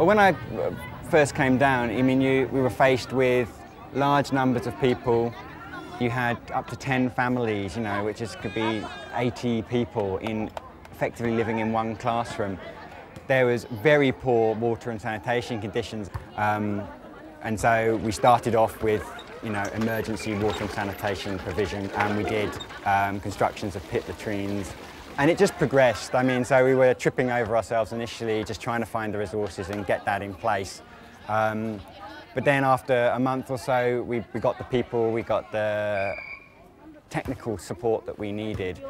Well, when I first came down, we were faced with large numbers of people. You had up to 10 families, could be 80 people effectively living in one classroom. There was very poor water and sanitation conditions, and so we started off with emergency water and sanitation provision, and we did constructions of pit latrines. And it just progressed. So we were tripping over ourselves initially, just trying to find the resources and get that in place. But then after a month or so, we got the people, we got the technical support that we needed.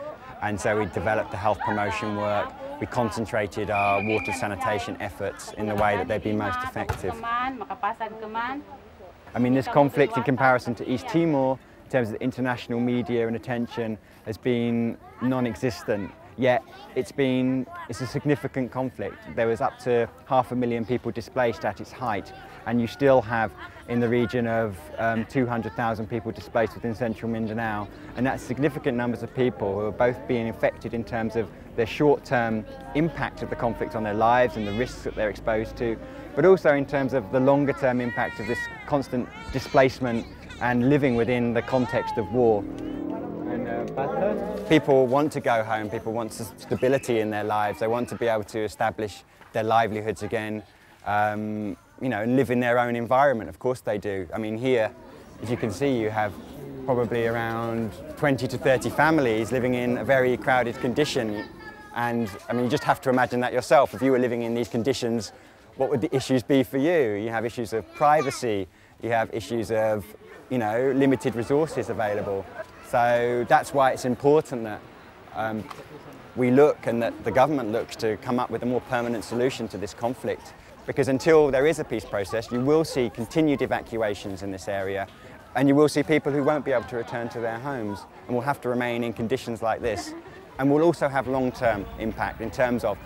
And so we developed the health promotion work. We concentrated our water sanitation efforts in the way that they'd be most effective. This conflict, in comparison to East Timor, in terms of the international media and attention, has been non-existent. Yet it's a significant conflict. There was up to 500,000 people displaced at its height, and you still have in the region of 200,000 people displaced within central Mindanao, and that's significant numbers of people who are both being affected in terms of the short-term impact of the conflict on their lives and the risks that they're exposed to, but also in terms of the longer-term impact of this constant displacement and living within the context of war. People want to go home, people want stability in their lives, they want to be able to establish their livelihoods again, and live in their own environment. Of course they do. Here, as you can see, you have probably around 20 to 30 families living in a very crowded condition. And you just have to imagine that yourself. If you were living in these conditions, what would the issues be for you? You have issues of privacy, you have issues of, limited resources available. So that's why it's important that we look, and that the government looks, to come up with a more permanent solution to this conflict. Because until there is a peace process, you will see continued evacuations in this area, and you will see people who won't be able to return to their homes and will have to remain in conditions like this. And will also have long-term impact in terms of,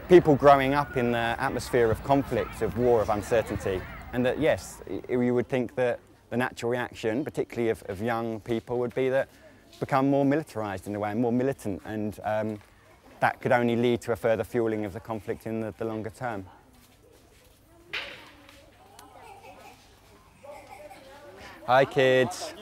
people growing up in the atmosphere of conflict, of war, of uncertainty. And that, yes, you would think that the natural reaction, particularly of young people, would be that become more militarised in a way, more militant, and that could only lead to a further fuelling of the conflict in the longer term. Hi kids.